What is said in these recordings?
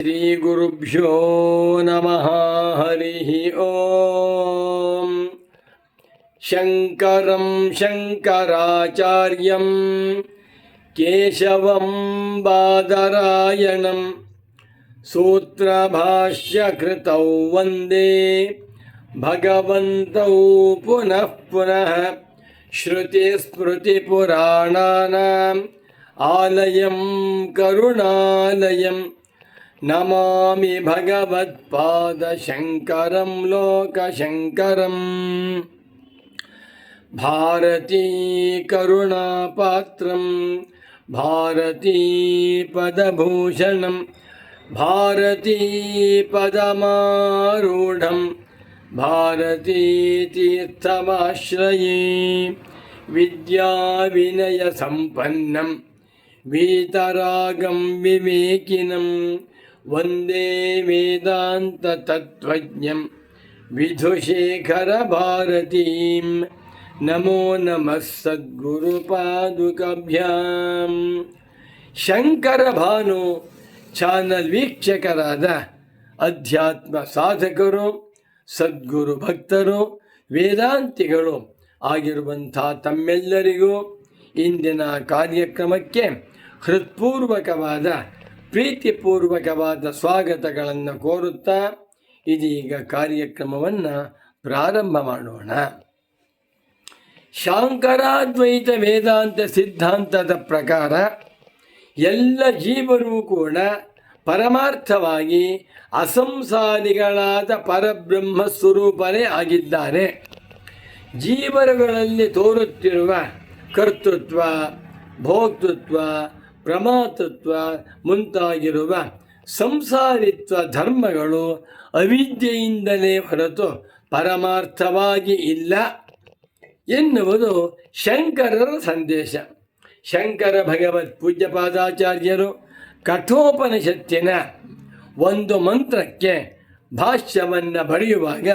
ಶ್ರೀಗುರುಭ್ಯೋ ನಮಃ. ಹರಿ ಓಂ. ಶಂಕರಂ ಶಂಕರಾಚಾರ್ಯಂ ಕೇಶವಂ ಬಾದರಾಯಣಂ ಸೂತ್ರಭಾಷ್ಯಕೃತೌ ವಂದೇ ಭಗವಂತೌ ಪುನಃ ಪುನಃ. ಶ್ರುತಿಸ್ಮೃತಿಪುರಾಣಾನಾಂ ಆಲಯಂ ಕರುಣಾಲಯಂ ನಮಾಮಿ ಭಗವತ್ಪಾದಶಂಕರಂ ಲೋಕಶಂಕರಂ. ಭಾರತೀ ಕರುಣಾಪಾತ್ರಂ ಭಾರತೀ ಪದಭೂಷಣಂ ಭಾರತೀ ಪದಮಾರೂಢಂ ಭಾರತೀ ತೀರ್ಥಮಾಶ್ರಯೇ. ವಿದ್ಯಾವಿನಯ ಸಂಪನ್ನಂ ವೀತರಾಗಂ ವಿವೇಕಿನಂ ವಂದೇ ವೇದಾಂತ ತತ್ವಜ್ಞಂ ವಿಧುಶೇಖರ ಭಾರತೀಂ. ನಮೋ ನಮಃ ಸದ್ಗುರುಪಾದುಕಭ್ಯಾಂ. ಶಂಕರ ಭಾನು ಚಾನಲ್ ವೀಕ್ಷಕರಾದ ಅಧ್ಯಾತ್ಮ ಸಾಧಕರು, ಸದ್ಗುರು ಭಕ್ತರು, ವೇದಾಂತಿಗಳು ಆಗಿರುವಂಥ ತಮ್ಮೆಲ್ಲರಿಗೂ ಇಂದಿನ ಕಾರ್ಯಕ್ರಮಕ್ಕೆ ಹೃತ್ಪೂರ್ವಕವಾದ ಪ್ರೀತಿಪೂರ್ವಕವಾದ ಸ್ವಾಗತಗಳನ್ನು ಕೋರುತ್ತಾ ಇದೀಗ ಕಾರ್ಯಕ್ರಮವನ್ನು ಪ್ರಾರಂಭ ಮಾಡೋಣ. ಶಾಂಕರಾದ್ವೈತ ವೇದಾಂತ ಸಿದ್ಧಾಂತದ ಪ್ರಕಾರ ಎಲ್ಲ ಜೀವರೂ ಕೂಡ ಪರಮಾರ್ಥವಾಗಿ ಅಸಂಸಾರಿಗಳಾದ ಪರಬ್ರಹ್ಮ ಸ್ವರೂಪರೇ ಆಗಿದ್ದಾರೆ. ಜೀವರುಗಳಲ್ಲಿ ತೋರುತ್ತಿರುವ ಕರ್ತೃತ್ವ, ಭೋಕ್ತೃತ್ವ, ಪ್ರಮಾತೃತ್ವ ಮುಂತಾಗಿರುವ ಸಂಸಾರಿತ್ವ ಧರ್ಮಗಳು ಅವಿದ್ಯೆಯಿಂದಲೇ ಹೊರತು ಪರಮಾರ್ಥವಾಗಿ ಇಲ್ಲ ಎನ್ನುವುದು ಶಂಕರರ ಸಂದೇಶ. ಶಂಕರ ಭಗವತ್ ಪೂಜ್ಯಪಾದಾಚಾರ್ಯರು ಕಠೋಪನಿಷತ್ತಿನ ಒಂದು ಮಂತ್ರಕ್ಕೆ ಭಾಷ್ಯವನ್ನು ಬರೆಯುವಾಗ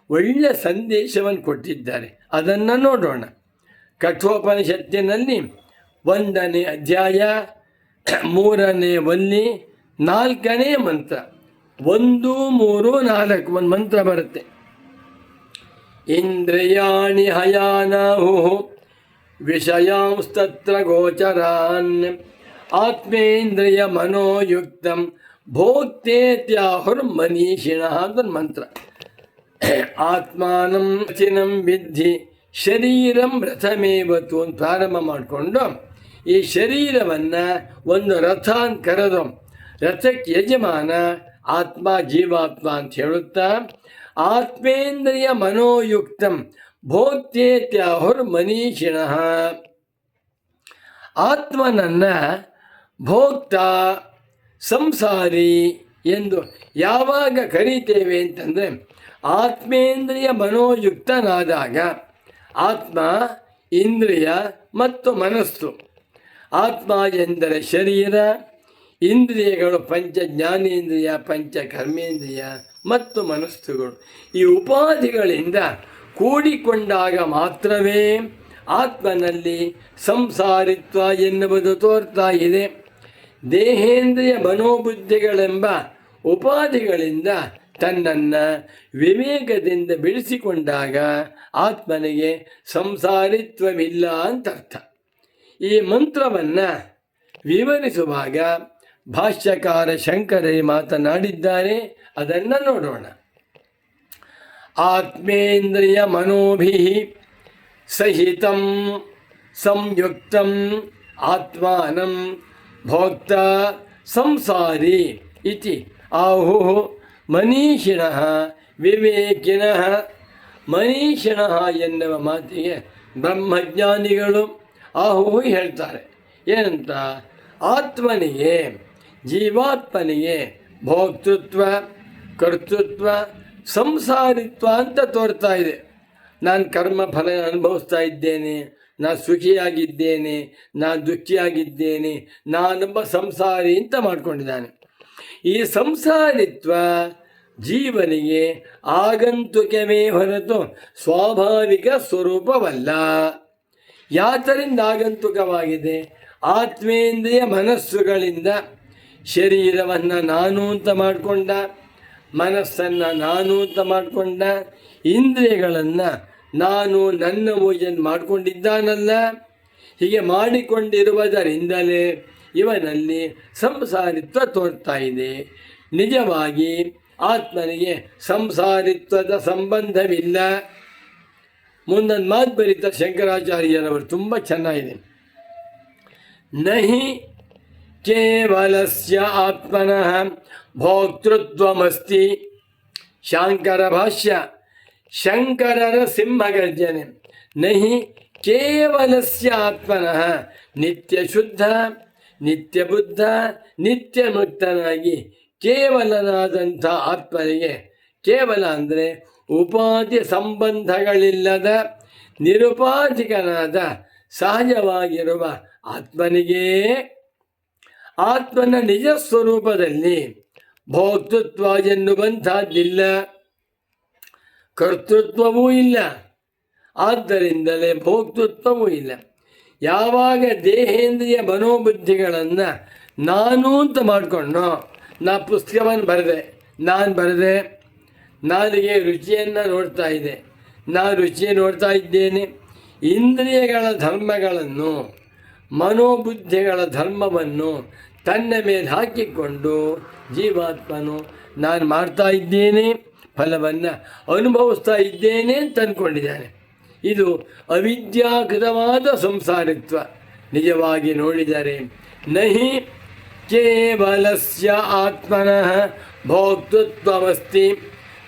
ಒಳ್ಳೆಯ ಸಂದೇಶವನ್ನು ಕೊಟ್ಟಿದ್ದಾರೆ. ಅದನ್ನು ನೋಡೋಣ. ಕಠೋಪನಿಷತ್ತಿನಲ್ಲಿ 1ನೇ ಅಧ್ಯಾಯ 3ನೇ ವಲ್ಲಿ 4ನೇ ಮಂತ್ರ, 1, 3, 4 ಒಂದು ಮಂತ್ರ ಬರುತ್ತೆ. ಇಂದ್ರಿಯಾಣಿ ಹಯಾನಾಹುಃ ವಿಷಯಾಂಸ್ತತ್ರ ಗೋಚರಾನ್ ಆತ್ಮೇಂದ್ರಿಯ ಮನೋಯುಕ್ತಂ ಭೋಕ್ತೇತ್ಯಾಹುರ್ಮನೀಷಿಣಃ ಅಂತ ಮಂತ್ರ. ಆತ್ಮಾನಂ ಚಿನಂ ವಿದ್ಧಿ ಶರೀರಂ ರಥಮೇವತು ಅಂತ ಪ್ರಾರಂಭ ಮಾಡಿಕೊಂಡು ಈ ಶರೀರವನ್ನು ಒಂದು ರಥ ಅಂತ ಕರೆದು ರಥಕ್ಕೆ ಯಜಮಾನ ಆತ್ಮ ಜೀವಾತ್ಮ ಅಂತ ಹೇಳುತ್ತಾ ಆತ್ಮೇಂದ್ರಿಯ ಮನೋಯುಕ್ತಂ ಭೋಕ್ತೇತ್ಯಾಹುರ್ಮನೀಷಿಣಃ. ಆತ್ಮನನ್ನು ಭೋಕ್ತ, ಸಂಸಾರಿ ಎಂದು ಯಾವಾಗ ಕರೀತೇವೆ ಅಂತಂದರೆ ಆತ್ಮೇಂದ್ರಿಯ ಮನೋಯುಕ್ತನಾದಾಗ. ಆತ್ಮ, ಇಂದ್ರಿಯ ಮತ್ತು ಮನಸ್ಸು. ಆತ್ಮ ಎಂದರೆ ಶರೀರ, ಇಂದ್ರಿಯಗಳು ಪಂಚ ಜ್ಞಾನೇಂದ್ರಿಯ, ಪಂಚ ಕರ್ಮೇಂದ್ರಿಯ ಮತ್ತು ಮನಸ್ಸುಗಳು. ಈ ಉಪಾಧಿಗಳಿಂದ ಕೂಡಿಕೊಂಡಾಗ ಮಾತ್ರವೇ ಆತ್ಮನಲ್ಲಿ ಸಂಸಾರಿತ್ವ ಎನ್ನುವುದು ತೋರ್ತಾ ಇದೆ. ದೇಹೇಂದ್ರಿಯ ಮನೋಬುದ್ಧಿಗಳೆಂಬ ಉಪಾಧಿಗಳಿಂದ ತನ್ನನ್ನು ವಿವೇಕದಿಂದ ಬಿಡಿಸಿಕೊಂಡಾಗ ಆತ್ಮನಿಗೆ ಸಂಸಾರಿತ್ವವಿಲ್ಲ ಅಂತ ಅರ್ಥ. ಈ ಮಂತ್ರವನ್ನು ವಿವರಿಸುವಾಗ ಭಾಷ್ಯಕಾರ ಶಂಕರೇ ಮಾತನಾಡಿದ್ದಾರೆ. ಅದನ್ನು ನೋಡೋಣ. ಆತ್ಮೇಂದ್ರಿಯ ಮನೋಭಿಃ ಸಹಿತಂ ಸಂಯುಕ್ತಂ ಆತ್ಮಾನಂ ಭೋಕ್ತ ಸಂಸಾರಿ ಇತಿ ಆಹುಃ ಮನೀಷಿಣಃ ವಿವೇಕಿನಃ. ಮನೀಷಿಣಃ ಎನ್ನುವ ಮಾತಿಗೆ ಬ್ರಹ್ಮಜ್ಞಾನಿಗಳು ಆಹುಹು ಹೇಳ್ತಾರೆ. ಏನಂತ? ಆತ್ಮನಿಗೆ, ಜೀವಾತ್ಮನಿಗೆ ಭೋಕ್ತೃತ್ವ, ಕರ್ತೃತ್ವ, ಸಂಸಾರಿತ್ವ ಅಂತ ತೋರ್ತಾ ಇದೆ. ನಾನು ಕರ್ಮಫಲ ಅನುಭವಿಸ್ತಾ ಇದ್ದೇನೆ, ನಾನು ಸುಖಿಯಾಗಿದ್ದೇನೆ, ನಾನು ದುಃಖಿಯಾಗಿದ್ದೇನೆ, ನಾನೊಬ್ಬ ಸಂಸಾರಿ ಅಂತ ಮಾಡ್ಕೊಂಡಿದ್ದಾನೆ. ಈ ಸಂಸಾರಿತ್ವ ಜೀವನಿಗೆ ಆಗಂತುಕವೇ ಹೊರತು ಸ್ವಾಭಾವಿಕ ಸ್ವರೂಪವಲ್ಲ. ಯಾತರಿಂದ ಆಗಂತುಕವಾಗಿದೆ? ಆತ್ಮೇಂದ್ರಿಯ ಮನಸ್ಸುಗಳಿಂದ ಶರೀರವನ್ನು ನಾನು ಅಂತ ಮಾಡಿಕೊಂಡ, ಮನಸ್ಸನ್ನು ನಾನು ಅಂತ ಮಾಡಿಕೊಂಡ, ಇಂದ್ರಿಯಗಳನ್ನು ನಾನು ನನ್ನವು ಎಂದು ಮಾಡಿಕೊಂಡಿದ್ದಾನಲ್ಲ. ಹೀಗೆ ಮಾಡಿಕೊಂಡಿರುವುದರಿಂದಲೇ ಇವನಲ್ಲಿ ಸಂಸಾರಿತ್ವ ತೋರ್ತಾ ಇದೆ. ನಿಜವಾಗಿ ಆತ್ಮನಿಗೆ ಸಂಸಾರಿತ್ವದ ಸಂಬಂಧವಿಲ್ಲ. ಮುಂದೊಂದು ಮಾತು ಬರೀತ ಶಂಕರಾಚಾರ್ಯರವರು, ತುಂಬ ಚೆನ್ನಾಗಿದೆ. ನಹಿ ಕೇವಲಸ್ಯ ಆತ್ಮನಃ ಭೋಕ್ತೃತ್ವಮಸ್ತಿ. ಶಾಂಕರ ಭಾಷ್ಯ, ಶಂಕರರ ಸಿಂಹಗರ್ಜನೆ. ನಹಿ ಕೇವಲಸ್ಯ ಆತ್ಮನಃ, ನಿತ್ಯ ಶುದ್ಧ, ನಿತ್ಯ ಬುದ್ಧ, ನಿತ್ಯ ಮುಕ್ತನಾಗಿ ಕೇವಲನಾದಂಥ ಆತ್ಮನಿಗೆ, ಕೇವಲ ಅಂದರೆ ಉಪಾಧಿ ಸಂಬಂಧಗಳಿಲ್ಲದ ನಿರುಪಾಧಿಕನಾದ ಸಹಜವಾಗಿರುವ ಆತ್ಮನಿಗೆ, ಆತ್ಮನ ನಿಜ ಸ್ವರೂಪದಲ್ಲಿ ಭೋಕ್ತೃತ್ವ ಎನ್ನುವಂಥದ್ದಿಲ್ಲ, ಕರ್ತೃತ್ವವೂ ಇಲ್ಲ. ಆದ್ದರಿಂದಲೇ ಭೋಕ್ತೃತ್ವವೂ ಇಲ್ಲ. ಯಾವಾಗ ದೇಹೇಂದ್ರಿಯ ಮನೋಬುದ್ಧಿಗಳನ್ನು ನಾನು ಅಂತ ಮಾಡಿಕೊಂಡು, ನಾ ಪುಸ್ತಕವನ್ನು ಬರೆದೆ, ನಾನು ಬರೆದೆ, ನಾಲಿಗೆ ರುಚಿಯನ್ನು ನೋಡ್ತಾ ಇದೆ, ನಾನು ರುಚಿ ನೋಡ್ತಾ ಇದ್ದೇನೆ. ಇಂದ್ರಿಯಗಳ ಧರ್ಮಗಳನ್ನು, ಮನೋಬುದ್ಧಿಗಳ ಧರ್ಮವನ್ನು ತನ್ನ ಮೇಲೆ ಹಾಕಿಕೊಂಡು ಜೀವಾತ್ಮನು ನಾನು ಮಾಡ್ತಾ ಇದ್ದೇನೆ, ಫಲವನ್ನು ಅನುಭವಿಸ್ತಾ ಇದ್ದೇನೆ ಅಂತ ಅಂದ್ಕೊಂಡಿದ್ದಾನೆ. ಇದು ಅವಿದ್ಯಾಕೃತವಾದ ಸಂಸಾರಿತ್ವ. ನಿಜವಾಗಿ ನೋಡಿದರೆ ನಹಿ ಕೇವಲಸ್ಯ ಆತ್ಮನಃ ಭೋಕ್ತೃತ್ವಮಸ್ತಿ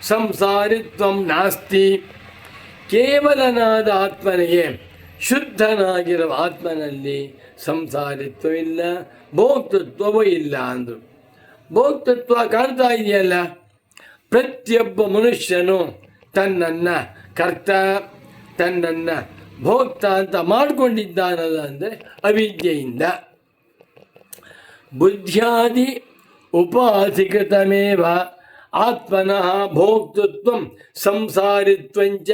ಸಂಸಾರಿತ್ವಂ ನಾಸ್ತಿ. ಕೇವಲನಾದ ಆತ್ಮನಿಗೆ, ಶುದ್ಧನಾಗಿರುವ ಆತ್ಮನಲ್ಲಿ ಸಂಸಾರಿತ್ವವಿಲ್ಲ, ಭೋಕ್ತೃತ್ವವೂ ಇಲ್ಲ ಅಂದರು. ಭೋಕ್ತೃತ್ವ ಕಾಣ್ತಾ ಇದೆಯಲ್ಲ, ಪ್ರತಿಯೊಬ್ಬ ಮನುಷ್ಯನು ತನ್ನನ್ನು ಕರ್ತ, ತನ್ನನ್ನು ಭೋಕ್ತ ಅಂತ ಮಾಡಿಕೊಂಡಿದ್ದಾನಲ್ಲ ಅಂದರೆ ಅವಿದ್ಯೆಯಿಂದ. ಬುದ್ಧ್ಯಾದಿ ಉಪಾಧಿಕೃತಮೇವ ಆತ್ಮನಃ ಭೋಕ್ತೃತ್ವ ಸಂಸಾರಿತ್ವಂಚ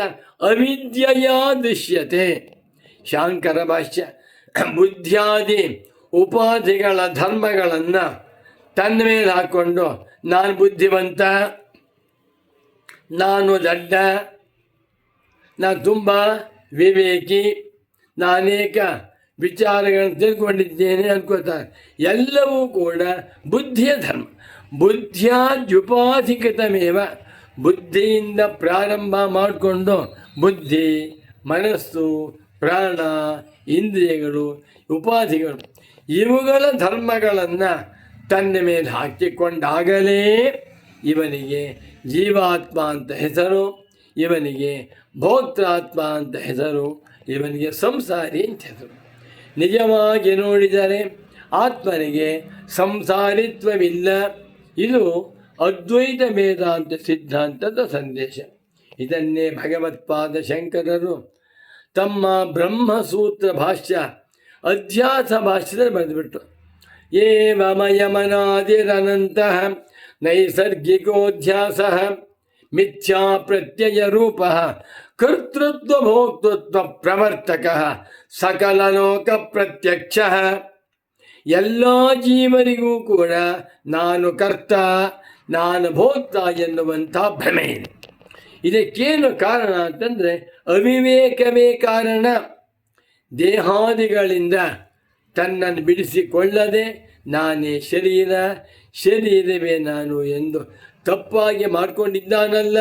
ಅವಿದ್ಯೆಯಾ ದೃಶ್ಯತೆ. ಶಾಂಕರ ಭಾಷ್ಯ, ಬುದ್ಧ್ಯಾದಿ ಉಪಾಧಿಗಳ ಧರ್ಮಗಳನ್ನು ತನ್ನ ಮೇಲೆ ಹಾಕ್ಕೊಂಡು ನಾನು ಬುದ್ಧಿವಂತ, ನಾನು ದಡ್ಡ, ನಾನು ತುಂಬ ವಿವೇಕಿ, ನಾನೇಕ ವಿಚಾರಗಳನ್ನು ತಿಳ್ಕೊಂಡಿದ್ದೇನೆ ಅನ್ಕೋತಾರೆ. ಎಲ್ಲವೂ ಕೂಡ ಬುದ್ಧಿಯ ಧರ್ಮ. ಬುದ್ಧ್ಯಾದ್ಯುಪಾಧಿಕೃತಮೇವ, ಬುದ್ಧಿಯಿಂದ ಪ್ರಾರಂಭ ಮಾಡಿಕೊಂಡು ಬುದ್ಧಿ, ಮನಸ್ಸು, ಪ್ರಾಣ, ಇಂದ್ರಿಯಗಳು, ಉಪಾಧಿಗಳು, ಇವುಗಳ ಧರ್ಮಗಳನ್ನು ತನ್ನ ಮೇಲೆ ಹಾಕಿಕೊಂಡಾಗಲೇ ಇವನಿಗೆ ಜೀವಾತ್ಮ ಅಂತ ಹೆಸರು, ಇವನಿಗೆ ಭೋಕ್ತಾತ್ಮ ಅಂತ ಹೆಸರು, ಇವನಿಗೆ ಸಂಸಾರಿ ಅಂತ ಹೆಸರು. ನಿಜವಾಗಿ ನೋಡಿದರೆ ಆತ್ಮನಿಗೆ ಸಂಸಾರಿತ್ವವಿಲ್ಲ. ಇದು ಅದ್ವೈತ ವೇದಾಂತ ಸಿದ್ಧಾಂತದ ಸಂದೇಶ. ಇದನ್ನೇ ಭಗವತ್ಪಾದ ಶಂಕರರು ತಮ್ಮ ಬ್ರಹ್ಮಸೂತ್ರ ಭಾಷ್ಯ ಅಧ್ಯಾಸ ಭಾಷ್ಯದಲ್ಲಿ ಬರೆದುಬಿಟ್ಟು, ಏವಮಯಮನಾದಿರನಂತಃ ನೈಸರ್ಗಿಕೋಧ್ಯಾಸ ಮಿಥ್ಯಾ ಪ್ರತ್ಯಯ ರೂಪ ಕರ್ತೃತ್ವ ಭೋಕ್ತೃತ್ವ ಪ್ರವರ್ತಕ ಸಕಲ ಲೋಕ ಪ್ರತ್ಯಕ್ಷ. ಎಲ್ಲ ಜೀವರಿಗೂ ಕೂಡ ನಾನು ಕರ್ತ, ನಾನು ಭೋಕ್ತ ಎನ್ನುವಂಥ ಭ್ರಮೆ ಇದೆ. ಇದಕ್ಕೇನು ಕಾರಣ ಅಂತಂದರೆ ಅವಿವೇಕವೇ ಕಾರಣ. ದೇಹಾದಿಗಳಿಂದ ತನ್ನನ್ನು ಬಿಡಿಸಿಕೊಳ್ಳದೆ ನಾನೇ ಶರೀರ, ಶರೀರವೇ ನಾನು ಎಂದು ತಪ್ಪಾಗಿ ಮಾಡಿಕೊಂಡಿದ್ದಾನಲ್ಲ.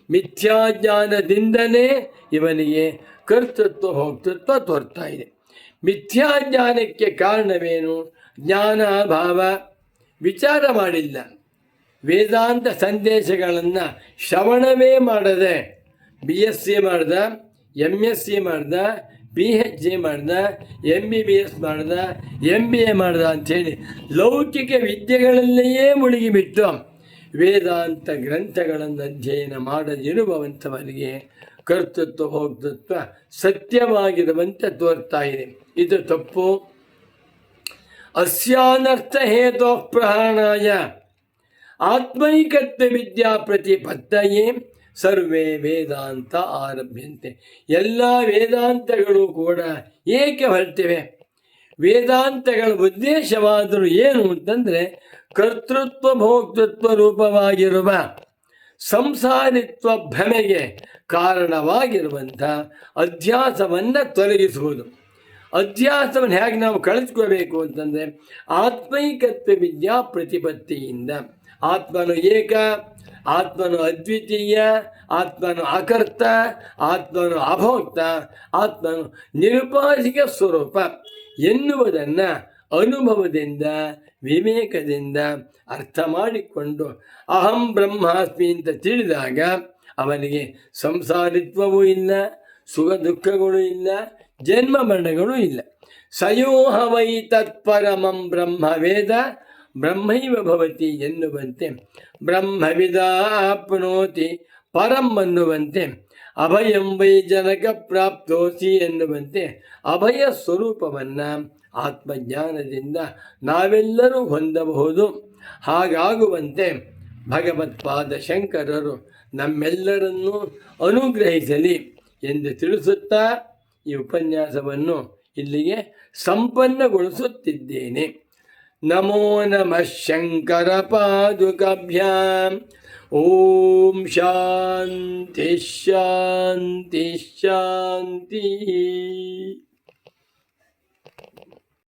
ಮಿಥ್ಯಾಜ್ಞಾನದಿಂದಲೇ ಇವನಿಗೆ ಕರ್ತೃತ್ವ ಭೋಕ್ತೃತ್ವ ತೋರ್ತಾ ಇದೆ. ಮಿಥ್ಯಾಜ್ಞಾನಕ್ಕೆ ಕಾರಣವೇನು? ಜ್ಞಾನಾಭಾವ. ವಿಚಾರ ಮಾಡಿಲ್ಲ, ವೇದಾಂತ ಸಂದೇಶಗಳನ್ನು ಶ್ರವಣವೇ ಮಾಡದೆ BSc ಮಾಡ್ದ, MSc ಮಾಡ್ದ, PhD ಮಾಡ್ದ, MBBS ಮಾಡ್ದ, MBA ಮಾಡ್ದ ಅಂಥೇಳಿ ಲೌಕಿಕ ವಿದ್ಯೆಗಳಲ್ಲಿಯೇ ಮುಳುಗಿಬಿಟ್ಟು ವೇದಾಂತ ಗ್ರಂಥಗಳನ್ನು ಅಧ್ಯಯನ ಮಾಡದಿರುವಂಥವರಿಗೆ ಕರ್ತೃತ್ವ ಭೋಕ್ತೃತ್ವ ಸತ್ಯವಾಗಿರುವಂತೆ ತೋರ್ತಾ ಇದೆ. ಇದು ತಪ್ಪು. ಅಸ್ಯಾನರ್ಥ ಹೇತೋ ಪ್ರಹರಣಾಯ ಆತ್ಮೈಕತ್ವ ವಿದ್ಯಾ ಪ್ರತಿಪತ್ತಯೇ ಸರ್ವೇ ವೇದಾಂತ ಆರಭ್ಯಂತೆ. ಎಲ್ಲ ವೇದಾಂತಗಳು ಕೂಡ ಏಕೆ ಹೊರಟಿವೆ? ವೇದಾಂತಗಳ ಉದ್ದೇಶವಾದರೂ ಏನು ಅಂತಂದರೆ ಕರ್ತೃತ್ವ ಭೋಕ್ತೃತ್ವ ರೂಪವಾಗಿರುವ ಸಂಸಾರಿತ್ವ ಭ್ರಮೆಗೆ ಕಾರಣವಾಗಿರುವಂಥ ಅಧ್ಯಾಸವನ್ನು ತೊಲಗಿಸುವುದು. ಅಧ್ಯಾಸವನ್ನು ಹೇಗೆ ನಾವು ಕಳಿಸ್ಕೋಬೇಕು ಅಂತಂದರೆ ಆತ್ಮೈಕತ್ವ ವಿದ್ಯಾ ಪ್ರತಿಪತ್ತಿಯಿಂದ. ಆತ್ಮನು ಏಕ, ಆತ್ಮನು ಅದ್ವಿತೀಯ, ಆತ್ಮನು ಅಕರ್ತ, ಆತ್ಮನು ಅಭೋಕ್ತ, ಆತ್ಮನು ನಿರುಪಾಧಿಕ ಸ್ವರೂಪ ಎನ್ನುವುದನ್ನು ಅನುಭವದಿಂದ ವಿವೇಕದಿಂದ ಅರ್ಥ ಮಾಡಿಕೊಂಡು ಅಹಂ ಬ್ರಹ್ಮಾಸ್ಮಿ ಅಂತ ತಿಳಿದಾಗ ಅವನಿಗೆ ಸಂಸಾರಿತ್ವವೂ ಇಲ್ಲ, ಸುಖ ದುಃಖಗಳು ಇಲ್ಲ, ಜನ್ಮ ಮರಣಗಳು ಇಲ್ಲ. ಸಯೋಹ ವೈ ತತ್ಪರಮಂ ಬ್ರಹ್ಮವೇದ ಬ್ರಹ್ಮೈವ ಭವತಿ ಎನ್ನುವಂತೆ, ಬ್ರಹ್ಮವಿದಾಪ್ನೋತಿ ಪರಂ ಅನ್ನುವಂತೆ, ಅಭಯಂ ವೈ ಜನಕ ಪ್ರಾಪ್ತೋಸಿ ಎನ್ನುವಂತೆ ಅಭಯ ಸ್ವರೂಪವನ್ನು ಆತ್ಮಜ್ಞಾನದಿಂದ ನಾವೆಲ್ಲರೂ ಹೊಂದಬಹುದು. ಹಾಗಾಗುವಂತೆ ಭಗವತ್ಪಾದ ಶಂಕರರು ನಮ್ಮೆಲ್ಲರನ್ನೂ ಅನುಗ್ರಹಿಸಲಿ ಎಂದು ತಿಳಿಸುತ್ತಾ ಈ ಉಪನ್ಯಾಸವನ್ನು ಇಲ್ಲಿಗೆ ಸಂಪನ್ನಗೊಳಿಸುತ್ತಿದ್ದೇನೆ. ನಮೋ ನಮಃ ಶಂಕರ ಪಾದುಕಾಭ್ಯಾಂ. ಓಂ ಶಾಂತಿ ಶಾಂತಿ ಶಾಂತಿ.